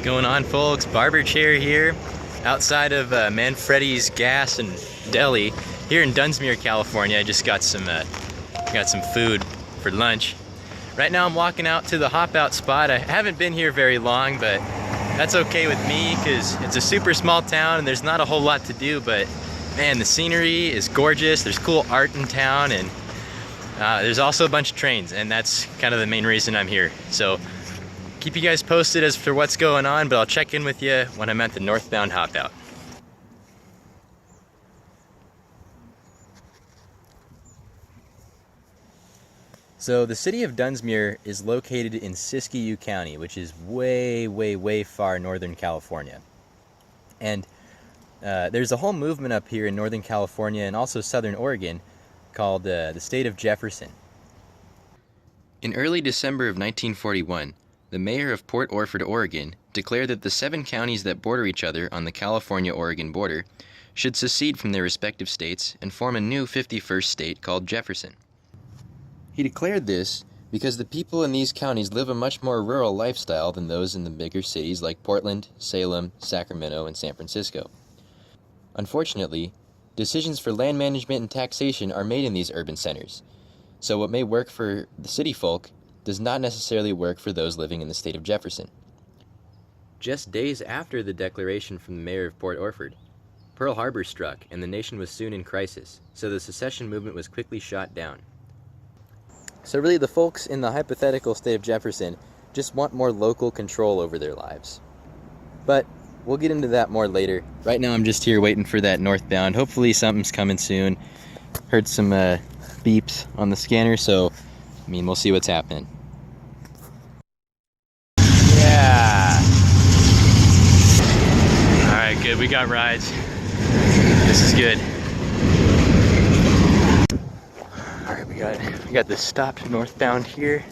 Going on, folks? Barberchair here, outside of Manfredi's Gas and Deli here in Dunsmuir, California. I just got some food for lunch. Right now I'm walking out to the hop out spot. I haven't been here very long, but that's okay with me because it's a super small town and there's not a whole lot to do, but man, the scenery is gorgeous. There's cool art in town, and there's also a bunch of trains, and that's kind of the main reason I'm here. So keep you guys posted as for what's going on, but I'll check in with you when I'm at the northbound hop out. So the city of Dunsmuir is located in Siskiyou County, which is way far northern California. And there's a whole movement up here in Northern California and also Southern Oregon called the State of Jefferson. In early December of 1941, the mayor of Port Orford, Oregon, declared that the 7 counties that border each other on the California-Oregon border should secede from their respective states and form a new 51st state called Jefferson. He declared this because the people in these counties live a much more rural lifestyle than those in the bigger cities like Portland, Salem, Sacramento, and San Francisco. Unfortunately, decisions for land management and taxation are made in these urban centers, so what may work for the city folk does not necessarily work for those living in the state of Jefferson. Just days after the declaration from the mayor of Port Orford, Pearl Harbor struck and the nation was soon in crisis, so the secession movement was quickly shot down. So really the folks in the hypothetical state of Jefferson just want more local control over their lives. But we'll get into that more later. Right now I'm just here waiting for that northbound. Hopefully something's coming soon. Heard some beeps on the scanner, so we'll see what's happening. Yeah. Alright, good. We got rides. This is good. Alright, we got this stop northbound here.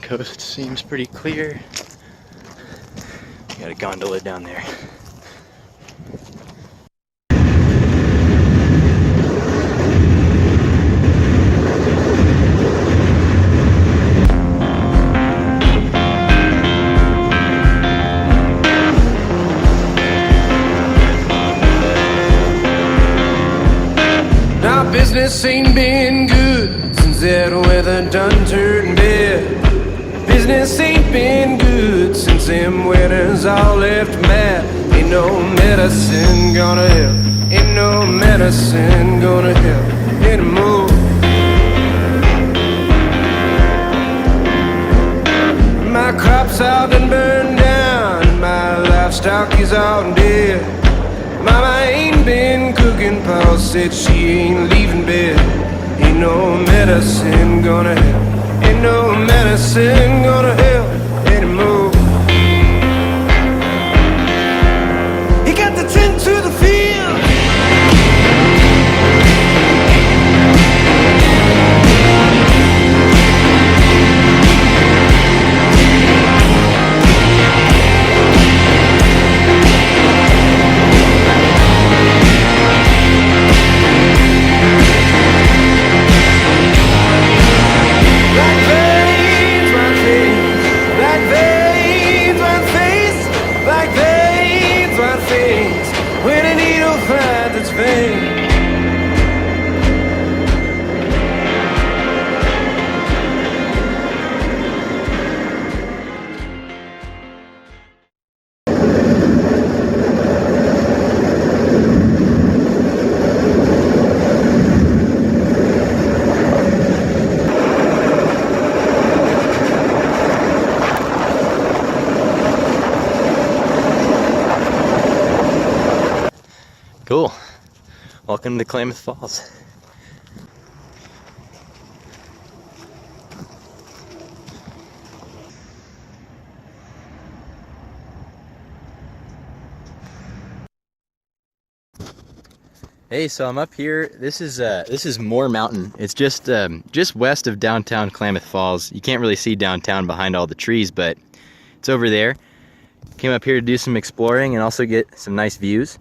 Coast seems pretty clear. Got a gondola down there. Now business ain't been good since that weather done turned bad. Business ain't been good since them winners all left mad. Ain't no medicine gonna help. Ain't no medicine gonna help anymore. My crops all been burned down. My livestock is all dead. Mama ain't been cooking. Pa said she ain't leaving bed. Ain't no medicine gonna help. Ain't no medicine gonna help anymore. He got the tent to the field. Cool. Welcome to Klamath Falls. Hey, so I'm up here. This is Moore Mountain. It's just west of downtown Klamath Falls. You can't really see downtown behind all the trees, but it's over there. Came up here to do some exploring and also get some nice views.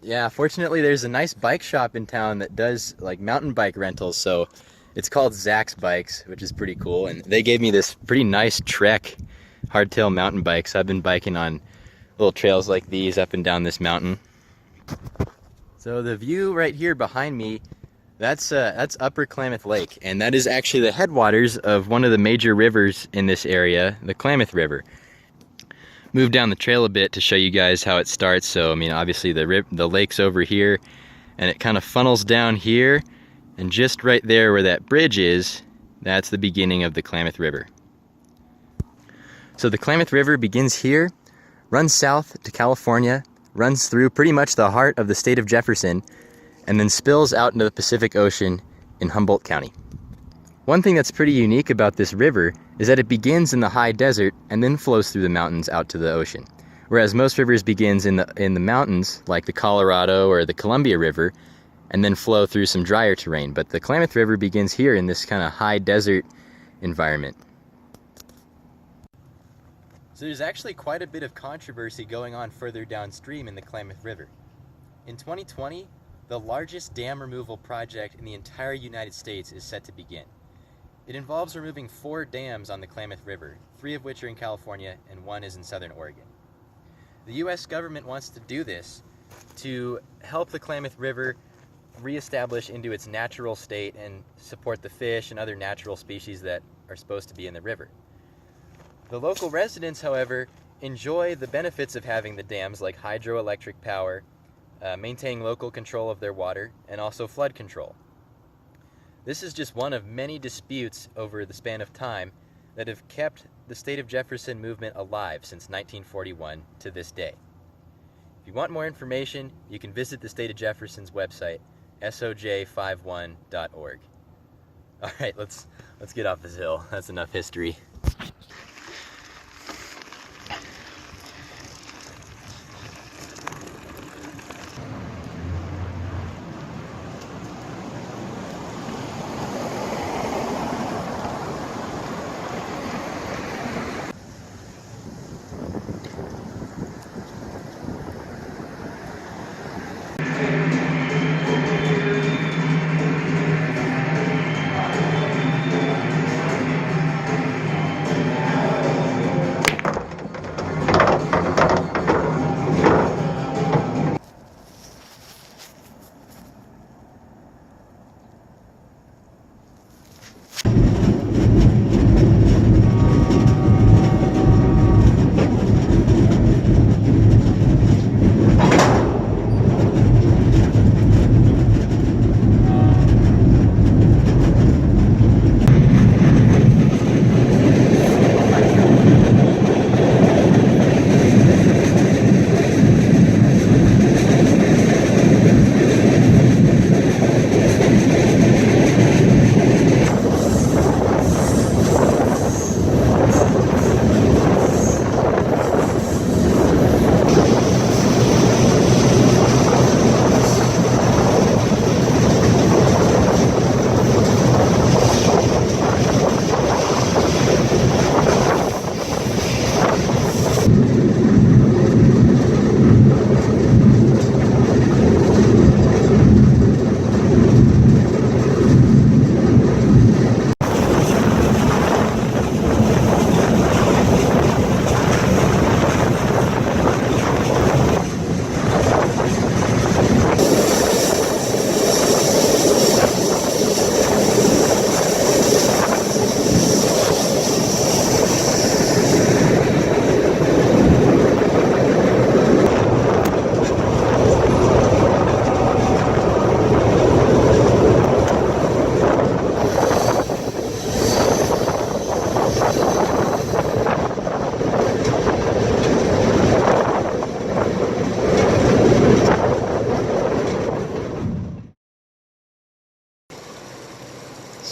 Yeah, fortunately there's a nice bike shop in town that does like mountain bike rentals, so it's called Zach's Bikes, which is pretty cool, and they gave me this pretty nice Trek hardtail mountain bikes. I've been biking on little trails like these up and down this mountain. So the view right here behind me, that's Upper Klamath Lake, and that is actually the headwaters of one of the major rivers in this area, the Klamath River. Move down the trail a bit to show you guys how it starts. So I mean, obviously the lake's over here, and it kind of funnels down here, and just right there where that bridge is, that's the beginning of the Klamath River. So the Klamath River begins here, runs south to California, runs through pretty much the heart of the state of Jefferson, and then spills out into the Pacific Ocean in Humboldt County. One thing that's pretty unique about this river is that it begins in the high desert and then flows through the mountains out to the ocean. Whereas most rivers begins in the mountains, like the Colorado or the Columbia River, and then flow through some drier terrain. But the Klamath River begins here in this kind of high desert environment. So there's actually quite a bit of controversy going on further downstream in the Klamath River. In 2020, the largest dam removal project in the entire United States is set to begin. It involves removing 4 dams on the Klamath River, 3 of which are in California and 1 is in southern Oregon. The US government wants to do this to help the Klamath River reestablish into its natural state and support the fish and other natural species that are supposed to be in the river. The local residents, however, enjoy the benefits of having the dams, like hydroelectric power, maintaining local control of their water, and also flood control. This is just one of many disputes over the span of time that have kept the State of Jefferson movement alive since 1941 to this day. If you want more information, you can visit the State of Jefferson's website, soj51.org. All right, let's get off this hill. That's enough history.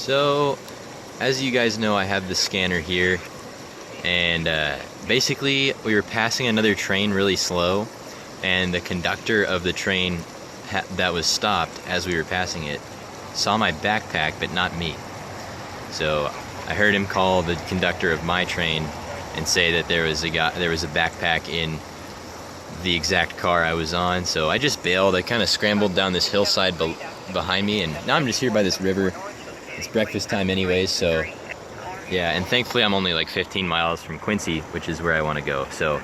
So, as you guys know, I have the scanner here, and basically we were passing another train really slow, and the conductor of the train that was stopped as we were passing it saw my backpack but not me. So I heard him call the conductor of my train and say that there was a backpack in the exact car I was on. So I just bailed. I kind of scrambled down this hillside behind me, and now I'm just here by this river. It's breakfast time anyways, so Yeah, and thankfully I'm only like 15 miles from Quincy, which is where I want to go. So,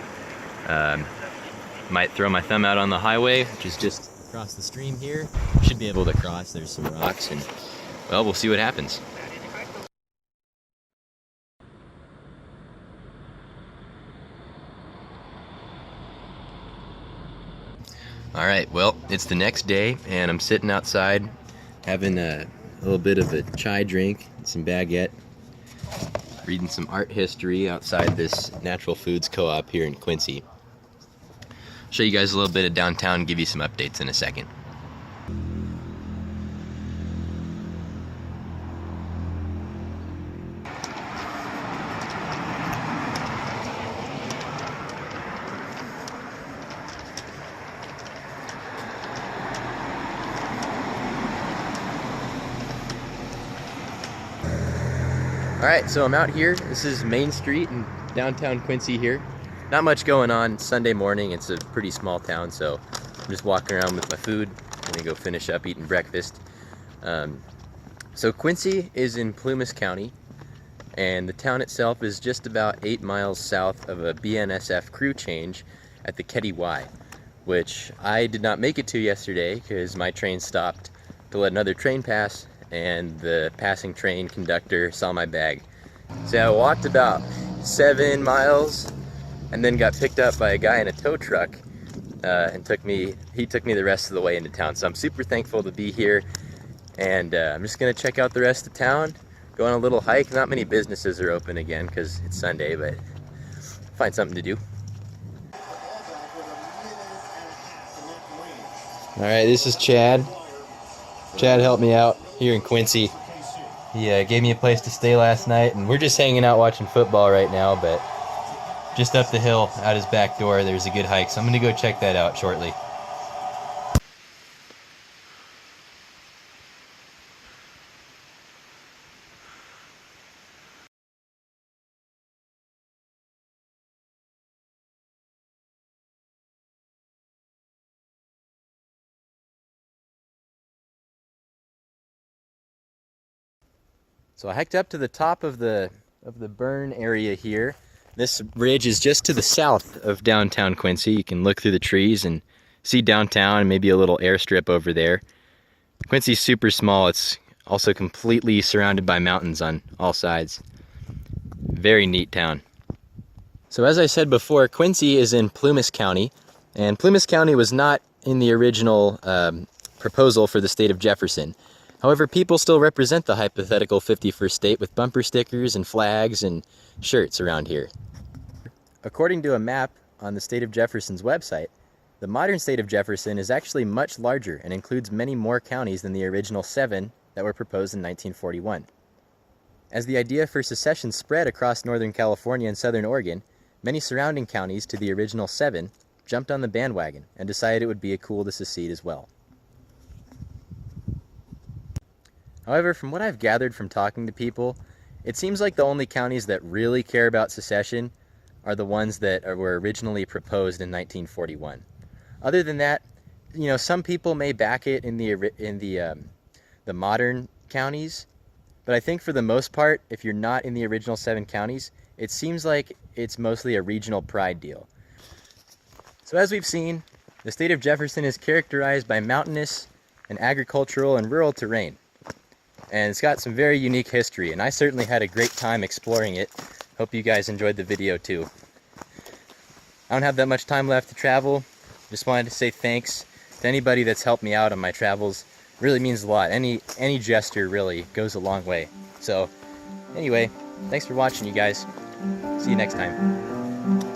might throw my thumb out on the highway, which is just across the stream here. Should be able to cross. There's some rocks, and well, we'll see what happens. All right, well, it's the next day, and I'm sitting outside having a little bit of a chai drink, some baguette, reading some art history outside this natural foods co-op here in Quincy. Show you guys a little bit of downtown, give you some updates in a second. Alright, so I'm out here. This is Main Street in downtown Quincy here. Not much going on. Sunday morning. It's a pretty small town, so I'm just walking around with my food. I'm gonna go finish up eating breakfast. So Quincy is in Plumas County, and the town itself is just about 8 miles south of a BNSF crew change at the Ketty Y, which I did not make it to yesterday because my train stopped to let another train pass, and the passing train conductor saw my bag. So I walked about 7 miles and then got picked up by a guy in a tow truck and he took me the rest of the way into town. So I'm super thankful to be here, and I'm just gonna check out the rest of town, go on a little hike. Not many businesses are open again because it's Sunday, but find something to do. All right, this is Chad. Chad helped me out here in Quincy. He gave me a place to stay last night, and we're just hanging out watching football right now, but just up the hill out his back door there's a good hike, so I'm gonna go check that out shortly. So I hiked up to the top of the burn area here. This ridge is just to the south of downtown Quincy. You can look through the trees and see downtown and maybe a little airstrip over there. Quincy's super small. It's also completely surrounded by mountains on all sides. Very neat town. So as I said before, Quincy is in Plumas County, and Plumas County was not in the original proposal for the state of Jefferson. However, people still represent the hypothetical 51st state with bumper stickers and flags and shirts around here. According to a map on the State of Jefferson's website, the modern state of Jefferson is actually much larger and includes many more counties than the original 7 that were proposed in 1941. As the idea for secession spread across Northern California and Southern Oregon, many surrounding counties to the original 7 jumped on the bandwagon and decided it would be cool to secede as well. However, from what I've gathered from talking to people, it seems like the only counties that really care about secession are the ones that were originally proposed in 1941. Other than that, you know, some people may back it in the modern counties, but I think for the most part, if you're not in the original 7 counties, it seems like it's mostly a regional pride deal. So as we've seen, the state of Jefferson is characterized by mountainous and agricultural and rural terrain. And it's got some very unique history, and I certainly had a great time exploring it. Hope you guys enjoyed the video too. I don't have that much time left to travel. Just wanted to say thanks to anybody that's helped me out on my travels. It really means a lot. Any gesture really goes a long way. So anyway, thanks for watching, you guys. See you next time.